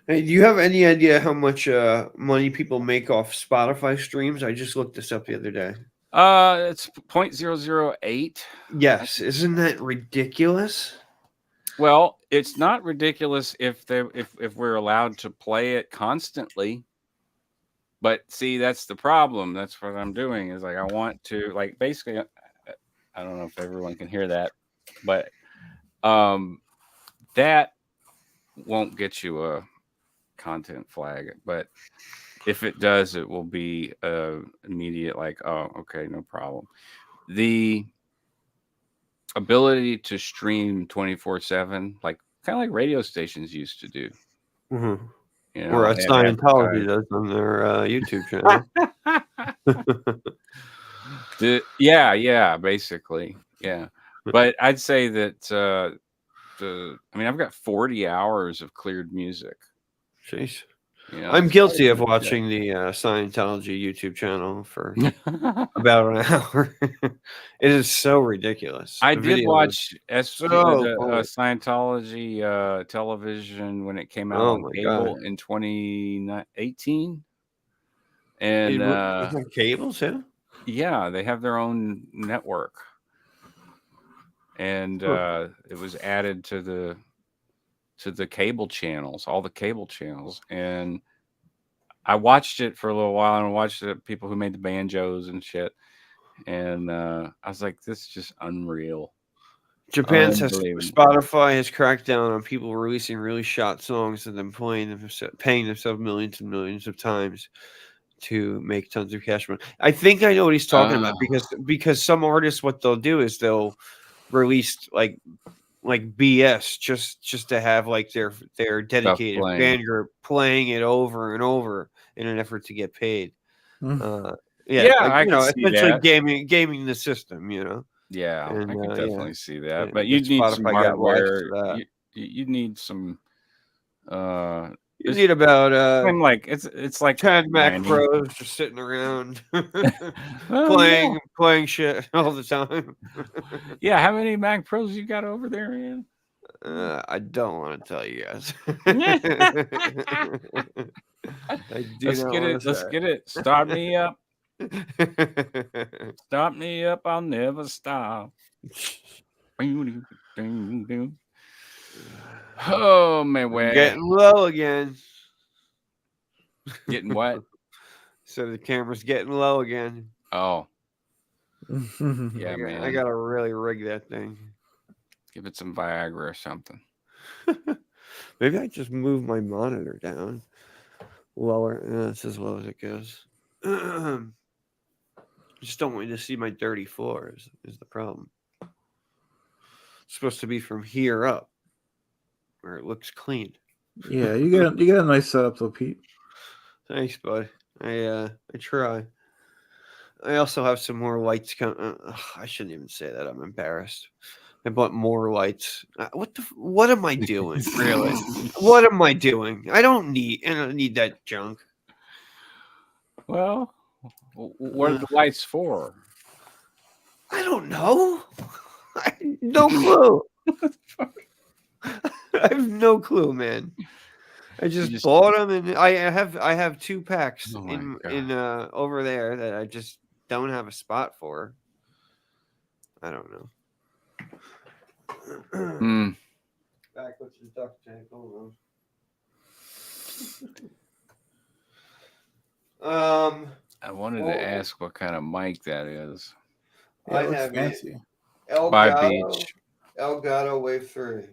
Hey, do you have any idea how much money people make off Spotify streams? I just looked this up the other day. It's 0.008. Yes, isn't that ridiculous? Well, it's not ridiculous if we're allowed to play it constantly. But see, that's the problem. That's what I'm doing, is like, I want to, like, basically, I don't know if everyone can hear that, but that won't get you a content flag. But if it does, it will be immediate, like, oh, okay, no problem. The ability to stream 24/7, like, kind of like radio stations used to do. You Or know, Scientology does on their YouTube channel. Yeah, basically, yeah. But I'd say that I've got 40 hours of cleared music. Jeez. You know, I'm it's guilty quite a of bit of watching the Scientology YouTube channel for about an hour. It is so ridiculous. I The did video is watch so funny. Scientology television when it came out Oh on my cable god! in 2018, It's and on cable too. yeah, they have their own network, and it was added to the cable channels, all the cable channels, and I watched it for a little while and watched the people who made the banjos and shit, and I was like, this is just unreal. Japan says Unbelievable. Spotify has cracked down on people releasing really short songs and then paying themselves millions and millions of times to make tons of cash money. I think I know what he's talking about because some artists, what they'll do is they'll release like BS just to have like their dedicated playing. fan group playing it over and over in an effort to get paid. Mm. Yeah, I like, can see essentially that. gaming the system, Yeah, and I could definitely see that. But and you'd need some Spotify got wise to hardware. that. You need some. You It's need about I'm like it's like 10 Mac 90. Pros just sitting around Well, yeah. playing shit all the time. Yeah, how many Mac Pros you got over there, Ian? I don't want to tell you guys. I do Let's not get want it. to Let's say. get it. Start me up. Start me up. I'll never stop. Oh man, I'm getting low again. Getting what? So the camera's getting low again. Oh, yeah, man. I gotta really rig that thing. Give it some Viagra or something. Maybe I just move my monitor down lower. That's as low as it goes. I just don't want you to see my dirty floor is the problem. It's supposed to be from here up, where it looks clean. Yeah, you got a nice setup though, Pete. Thanks, bud. I try. I also have some more lights coming. I shouldn't even say that. I'm embarrassed. I bought more lights. What am I doing? Really? What am I doing? I don't need that junk. Well, what are the lights for? I don't know. I have no clue. I have no clue, man. I just bought them, and I have 2 packs in over there that I just don't have a spot for. I don't know. Back with the duct tape. Hold on. I wanted to ask what kind of mic that is. Yeah, it looks fancy. Elgato Wave 3.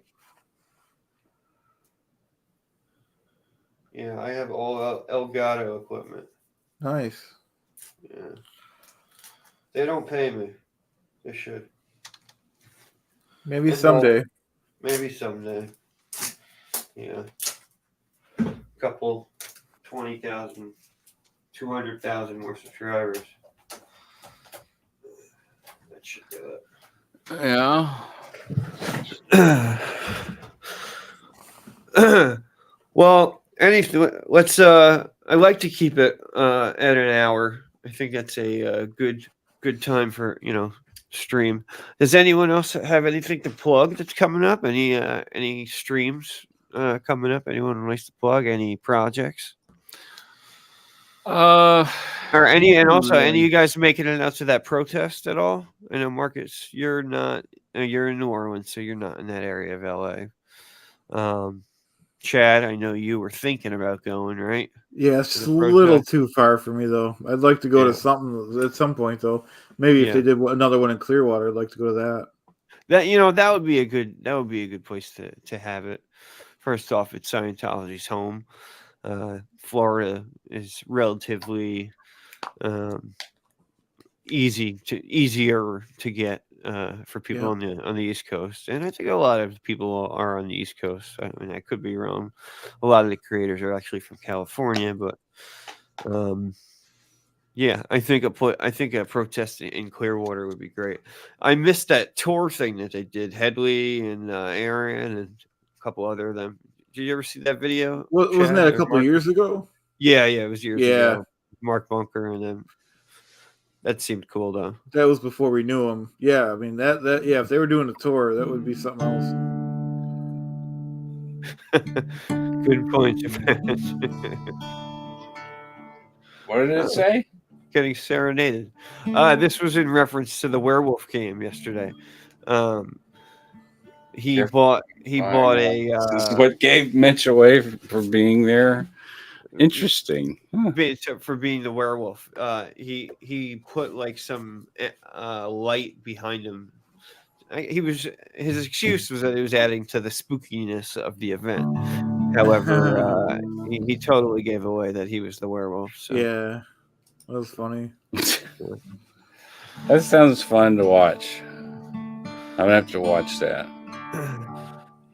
Yeah, I have all Elgato equipment. Nice. Yeah. They don't pay me. They should. Maybe someday. Maybe someday. Yeah. A couple 20,000, 200,000 more subscribers. That should do it. Yeah. Well, anything. Let's. I like to keep it at an hour. I think that's a good time for stream. Does anyone else have anything to plug that's coming up? Any streams coming up? Anyone would like to plug any projects? Or any of you guys making it out to that protest at all? I know Marcus, you're not. You're in New Orleans, so you're not in that area of LA. Chad, I know you were thinking about going, right? Yeah, it's a little too far for me though. I'd like to go to something at some point though. Maybe if they did another one in Clearwater, I'd like to go to that. That would be a good place to have it. First off, it's Scientology's home. Florida is relatively easier to get for people on the East Coast, and I think a lot of people are on the East Coast. I mean, I could be wrong. A lot of the creators are actually from California, but yeah, I think a protest in Clearwater would be great. I missed that tour thing that they did, Headley and Aaron and a couple other of them. Did you ever see that video? Wasn't Chad that a or couple Mark? years ago? Yeah, it was years Yeah. ago. Mark Bunker and them. That seemed cool though. That was before we knew him. Yeah, I mean that if they were doing a tour, that would be something else. Good point, Japan. What did it say? Getting serenaded. This was in reference to the werewolf game yesterday. He bought a This is what gave Mitch away for being there. Interesting. for being the werewolf. He put like some light behind him. His excuse was that it was adding to the spookiness of the event. However, he totally gave away that he was the werewolf. So. Yeah, that was funny. That sounds fun to watch. I'm gonna have to watch that.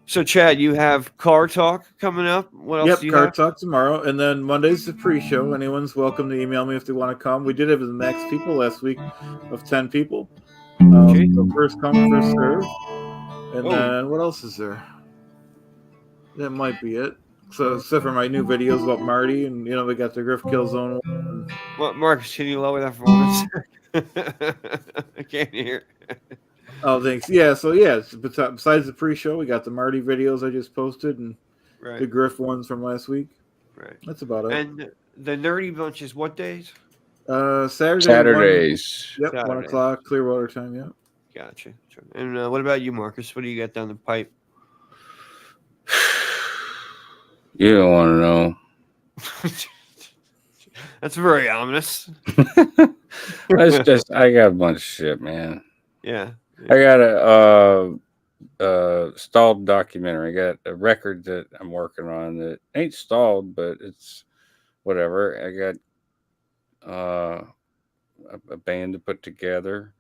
So, Chad, you have Car Talk coming up. What else do you Car have? Talk tomorrow, and then Monday's the pre-show. Anyone's welcome to email me if they want to come. We did have the max people last week of 10 people. So first come, first serve. And then what else is there? That might be it. So except for my new videos about Marty, and they got the Griff Kill Zone. What, Marcus? Can you lower that for 1 second? I can't hear. Oh, thanks. Yeah, so besides the pre-show, we got the Marty videos I just posted and the Griff ones from last week. Right. That's about it. And the Nerdy Bunch is what days? Saturdays. Yep, 1 o'clock, Clearwater time, yeah. Gotcha. And what about you, Marcus? What do you got down the pipe? You don't want to know. That's very ominous. I got a bunch of shit, man. Yeah. I got a stalled documentary. I got a record that I'm working on that ain't stalled, but it's whatever. I got a band to put together,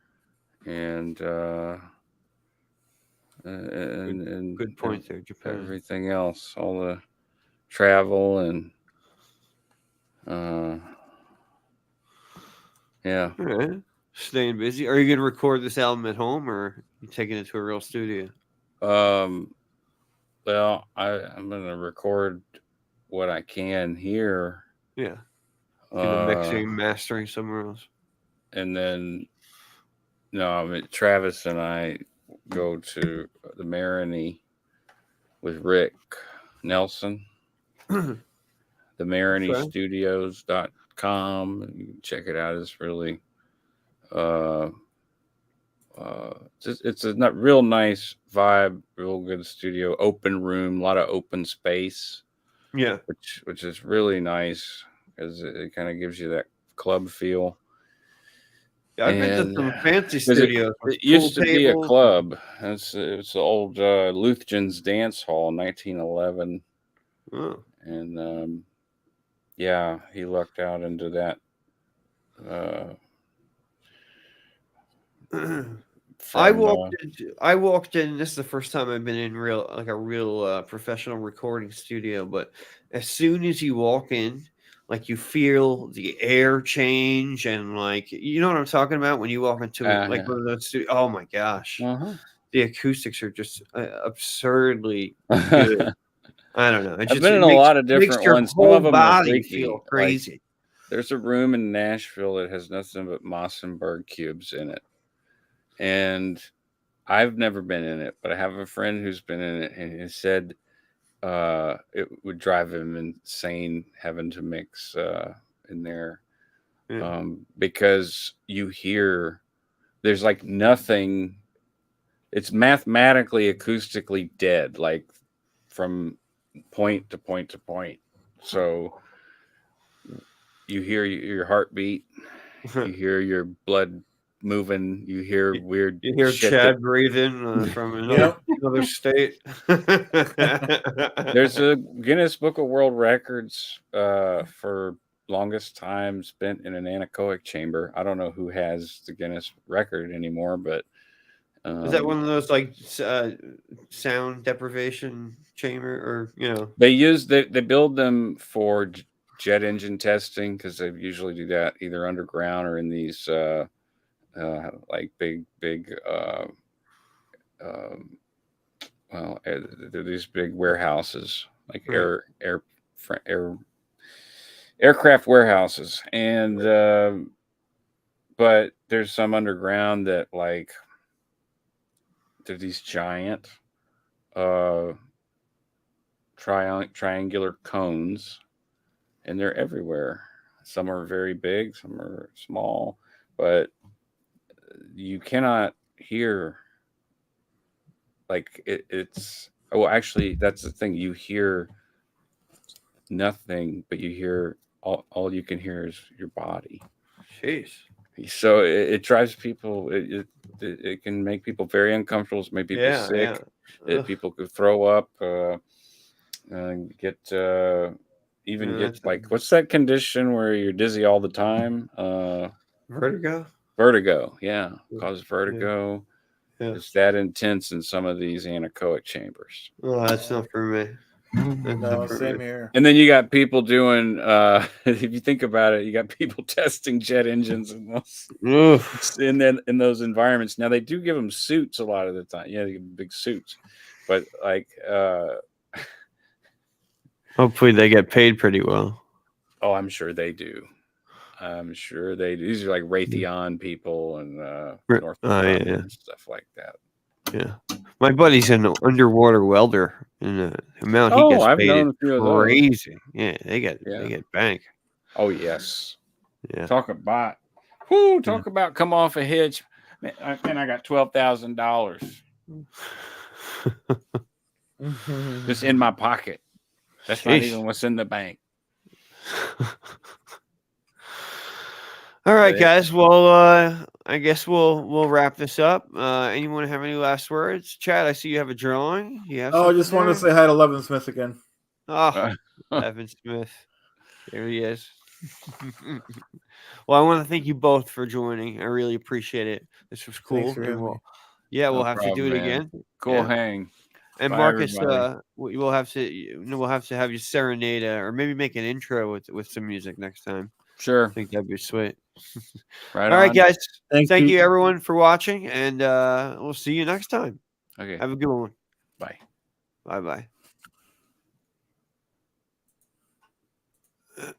and good point there, Japan. Everything else, all the travel and yeah. All right. Staying busy. Are you going to record this album at home, or are you taking it to a real studio? Well, I'm going to record what I can here. Yeah. Mixing, mastering somewhere else. And then, Travis and I go to the Marini with Rick Nelson. The MariniStudios.com. You can check it out. It's really it's a real nice vibe, real good studio, open room, a lot of open space. Yeah, which is really nice because it kind of gives you that club feel. Yeah, I've been to some fancy studios. It used to be a club. It's the old Luthgen's Dance Hall in 1911. Oh. And he lucked out into that. I walked in. This is the first time I've been in a real professional recording studio. But as soon as you walk in, like you feel the air change, and like you know what I'm talking about when you walk into one of those studios. Oh my gosh, the acoustics are just absurdly good. I don't know. I've been in a lot of different ones. Some of them are freaky. Feel crazy. Like, there's a room in Nashville that has nothing but Mossenberg cubes in it. And I've never been in it, but I have a friend who's been in it, and he said it would drive him insane having to mix in there. Yeah. Because you hear there's like nothing. It's mathematically acoustically dead, like from point to point to point. So you hear your heartbeat, you hear your blood moving, you hear weird. You hear Chad breathing from another state. There's a Guinness Book of World Records for longest time spent in an anechoic chamber. I don't know who has the Guinness record anymore, but Is that one of those like sound deprivation chamber, or They build them for jet engine testing because they usually do that either underground or in these like big they're these big warehouses like Right. aircraft warehouses, and but there's some underground that like they're these giant triangular cones, and they're everywhere. Some are very big, some are small, but you cannot hear like it's actually that's the thing, you hear nothing, but you hear all you can hear is your body. Jeez. So it drives people. It can make people very uncomfortable. Make people sick. People could throw up. Get like what's that condition where you're dizzy all the time? Vertigo. Vertigo. Yeah, causes vertigo. Yeah. It's that intense in some of these anechoic chambers. Oh, that's not for me. No, same here. And then you got people doing, if you think about it, you got people testing jet engines in those environments. Now they do give them suits a lot of the time. Yeah, they give them big suits, but like, hopefully they get paid pretty well. Oh, I'm sure they do. These are like Raytheon people and North and stuff like that. Yeah, my buddy's an underwater welder, and the amount he gets paid is crazy. Yeah, they get bank. Oh yes, yeah. Talk about come off a hitch, man. I got $12,000 just in my pocket. That's not even what's in the bank. All right, guys. Well, I guess we'll wrap this up. Anyone have any last words? Chad, I see you have a drawing. I just wanted to say hi to Levin Smith again. Oh, Levin Smith. There he is. Well, I want to thank you both for joining. I really appreciate it. This was cool. Thanks for having me. We'll have to do it again. Cool hang. And bye, Marcus, we'll have to have you serenade or maybe make an intro with some music next time. Sure. I think that'd be sweet. Right. All right, guys. Thank you everyone for watching, and we'll see you next time. Okay. Have a good one. Bye. Bye-bye.